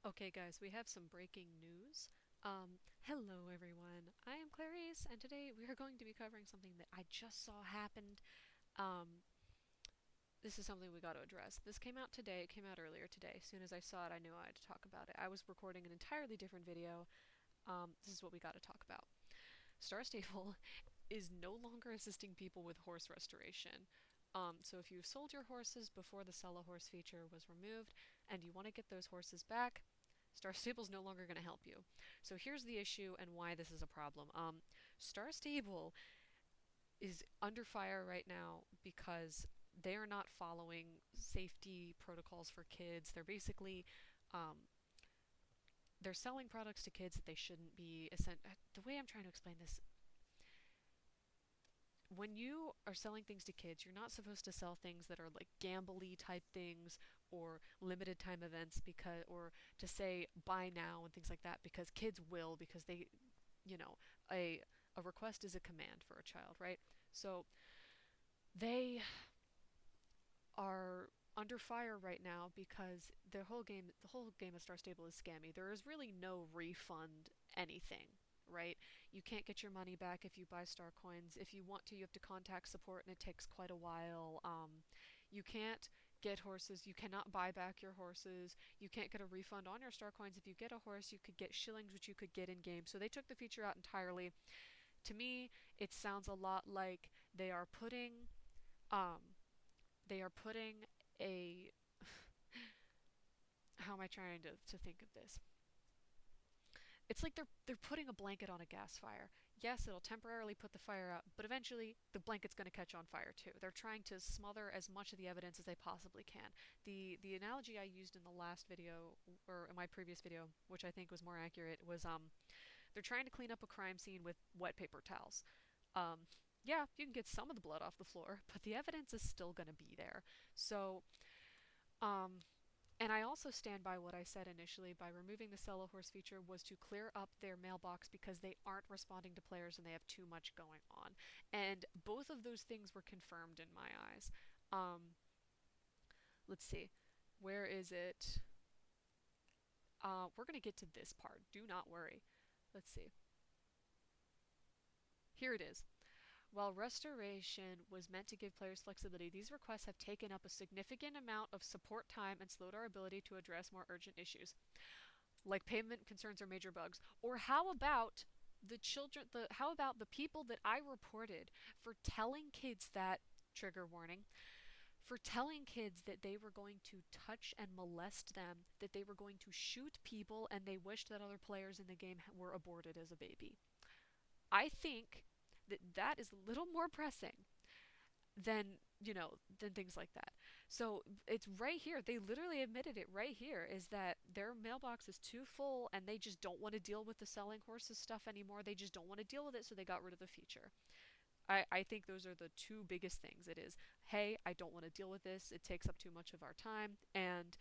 Okay, guys, we have some breaking news. Hello everyone. I am Clarice, and today we are going to be covering something that I just saw happened. Um, this is something we got to address. This came out today. It came out earlier today. As soon as I saw it, I knew I had to talk about it. I was recording an entirely different video. This is what we got to talk about. Star Stable is no longer assisting people with horse restoration. So if you sold your horses before the sell a horse feature was removed and you want to get those horses back, Star Stable's no longer going to help you. So here's the issue and why this is a problem. Star Stable is under fire right now because they are not following safety protocols for kids. They're basically um, they're selling products to kids that they shouldn't be. The way I'm trying to explain this, when you are selling things to kids, you're not supposed to sell things that are like gambly type things or limited time events because or to say buy now and things like that because kids will because they, you know, a request is a command for a child, right? So they are under fire right now because the whole game of Star Stable is scammy. There is really no refund anything, right? You can't get your money back if you buy star coins. If you want to, you have to contact support and it takes quite a while. You can't get horses. You cannot buy back your horses. You can't get a refund on your star coins. If you get a horse, you could get shillings, which you could get in game. So they took the feature out entirely. To me, it sounds a lot like um, they are putting a how am I trying to think of this? It's like they're putting a blanket on a gas fire. Yes, it'll temporarily put the fire out, but eventually the blanket's going to catch on fire too. They're trying to smother as much of the evidence as they possibly can. The analogy I used in the last video or in my previous video, which I think was more accurate, was they're trying to clean up a crime scene with wet paper towels. Um yeah, you can get some of the blood off the floor, but the evidence is still going to be there. So, um and I also stand by what I said initially by removing the sell a horse feature was to clear up their mailbox because they aren't responding to players and they have too much going on. And both of those things were confirmed in my eyes. Um, let's see. Where is it? We're going to get to this part. Do not worry. Let's see. Here it is. While restoration was meant to give players flexibility, these requests have taken up a significant amount of support time and slowed our ability to address more urgent issues, like payment concerns or major bugs? Or how about the people that I reported for telling kids that trigger warning for telling kids that they were going to touch and molest them, that they were going to shoot people and they wished that other players in the game were aborted as a baby. I think that that is a little more pressing than things like that. So it's right here. They literally admitted it right here is that their mailbox is too full and they just don't want to deal with the selling horses stuff anymore. They just don't want to deal with it, so they got rid of the feature. I think those are the two biggest things. It is, hey, I don't want to deal with this. It takes up too much of our time. And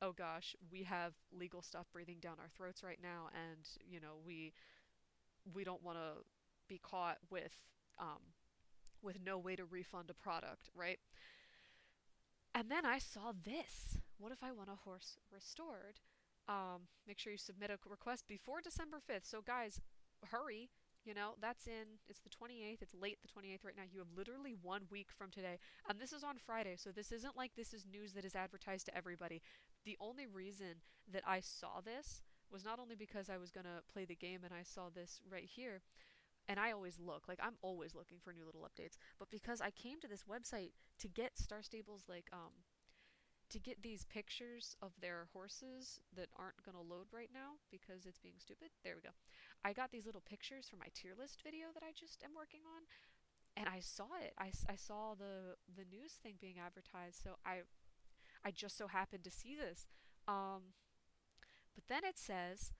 oh gosh, we have legal stuff breathing down our throats right now, and we don't want to be caught with no way to refund a product, right? And then I saw this. What if I want a horse restored? Make sure you submit a request before December 5th. So, guys, hurry. It's the 28th. It's late the 28th right now. You have literally 1 week from today. And this is on Friday, so this isn't like this is news that is advertised to everybody. The only reason that I saw this was not only because I was going to play the game and I saw this right here, and I always look like I'm always looking for new little updates. But because I came to this website to get Star Stable's to get these pictures of their horses that aren't gonna load right now because it's being stupid. There we go. I got these little pictures for my tier list video that I just am working on, and I saw it. I saw the news thing being advertised, so I just so happened to see this. Um, but then it says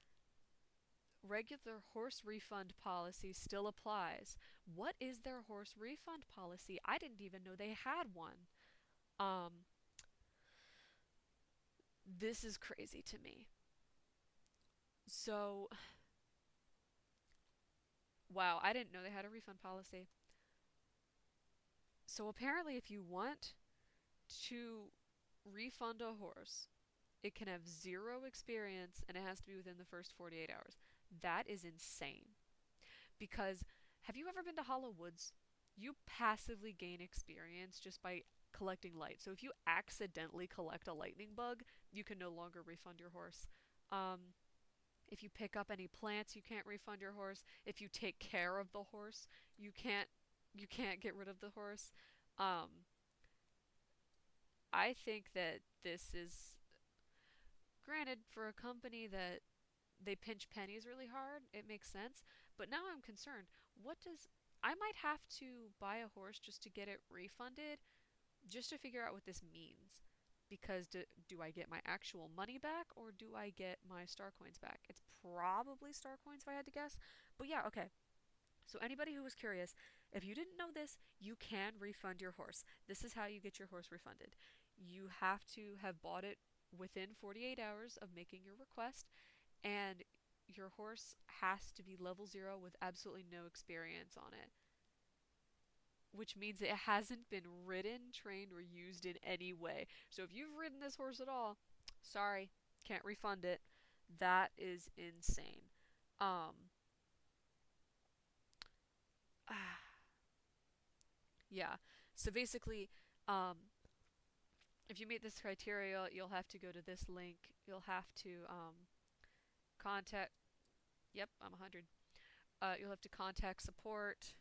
regular horse refund policy still applies. What is their horse refund policy? I didn't even know they had one. Um, this is crazy to me. So, wow, I didn't know they had a refund policy. So apparently if you want to refund a horse, It can have zero experience and it has to be within the first 48 hours. That is insane. Because have you ever been to Hollow Woods? You passively gain experience just by collecting light. So if you accidentally collect a lightning bug, you can no longer refund your horse. Um, if you pick up any plants, you can't refund your horse. If you take care of the horse, you can't you can't get rid of the horse. Um, I think that this is granted for a company that they pinch pennies really hard, it makes sense. But now I'm concerned. What does I might have to buy a horse just to get it refunded, just to figure out what this means. Because do I get my actual money back or do I get my star coins back? It's probably star coins if I had to guess. But yeah, okay. So anybody who was curious, if you didn't know this, you can refund your horse. This is how you get your horse refunded. You have to have bought it within 48 hours of making your request, and your horse has to be level 0 with absolutely no experience on it, which means it hasn't been ridden, trained, or used in any way. So if you've ridden this horse at all, sorry, can't refund it. That is insane. Um, yeah. So basically, um, if you meet this criteria, you'll have to go to this link. You'll have to contact. Yep, I'm 100. You'll have to contact support,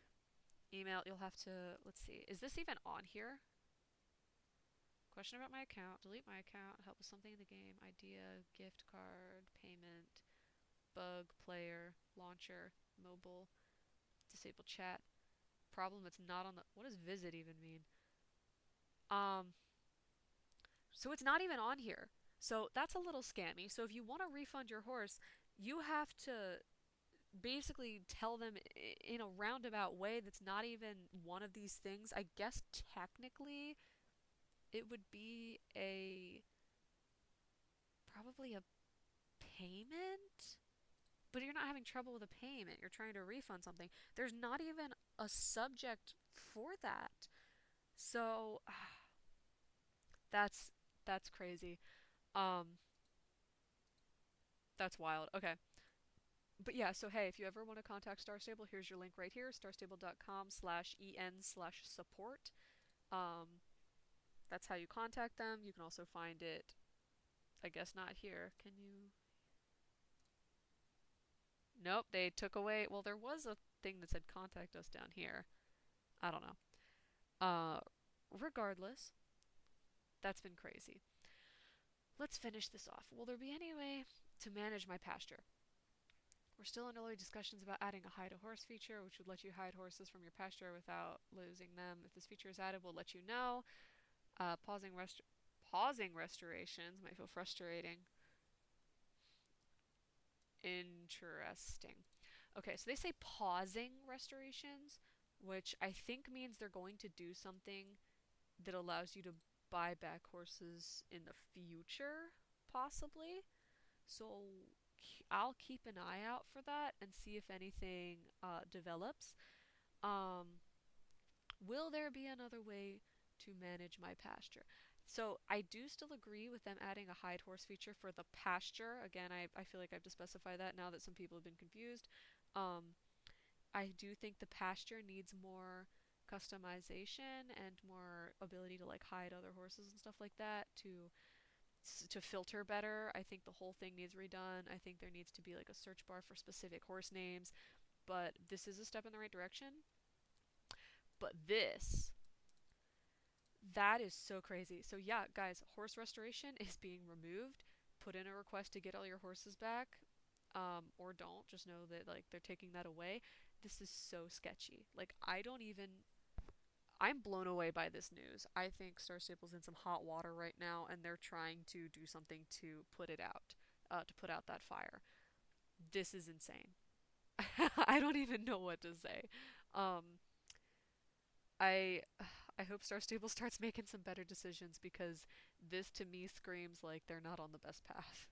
email. You'll have to. Let's see. Is this even on here? Question about my account. Delete my account. Help with something in the game. Idea. Gift card. Payment. Bug. Player. Launcher. Mobile. Disable chat. Problem. It's not on the. What does visit even mean? Um. So it's not even on here. So that's a little scammy. So if you want to refund your horse, you have to basically tell them in a roundabout way that's not even one of these things. I guess technically it would be a probably a payment, but you're not having trouble with a payment. You're trying to refund something. There's not even a subject for that. So that's that's crazy. Um that's wild. Okay. But yeah, so hey, if you ever want to contact Star Stable, here's your link right here, starstable.com/en/support. Um, that's how you contact them. You can also find it, I guess not here. Can you? Nope, they took away. Well, there was a thing that said contact us down here. I don't know. Uh, regardless, that's been crazy. Let's finish this off. Will there be any way to manage my pasture? We're still in early discussions about adding a hide a horse feature, which would let you hide horses from your pasture without losing them. If this feature is added, we'll let you know. Uh, pausing rest pausing restorations might feel frustrating. Interesting. Okay, so they say pausing restorations, which I think means they're going to do something that allows you to buy back horses in the future, possibly. So I'll keep an eye out for that and see if anything develops. Um, will there be another way to manage my pasture? So I do still agree with them adding a hide horse feature for the pasture. Again, I feel like I have to specify that now that some people have been confused. Um, I do think the pasture needs more customization and more ability to like hide other horses and stuff like that to filter better. I think the whole thing needs redone. I think there needs to be like a search bar for specific horse names, but this is a step in the right direction. But this that is so crazy. So yeah, guys, horse restoration is being removed. Put in a request to get all your horses back, or don't. Just know that like they're taking that away. This is so sketchy. Like I don't even. I'm blown away by this news. I think Star Staple's in some hot water right now, and they're trying to do something to put it out, to put out that fire. This is insane. I don't even know what to say. Um, I I hope Star Stable starts making some better decisions because this to me screams like they're not on the best path.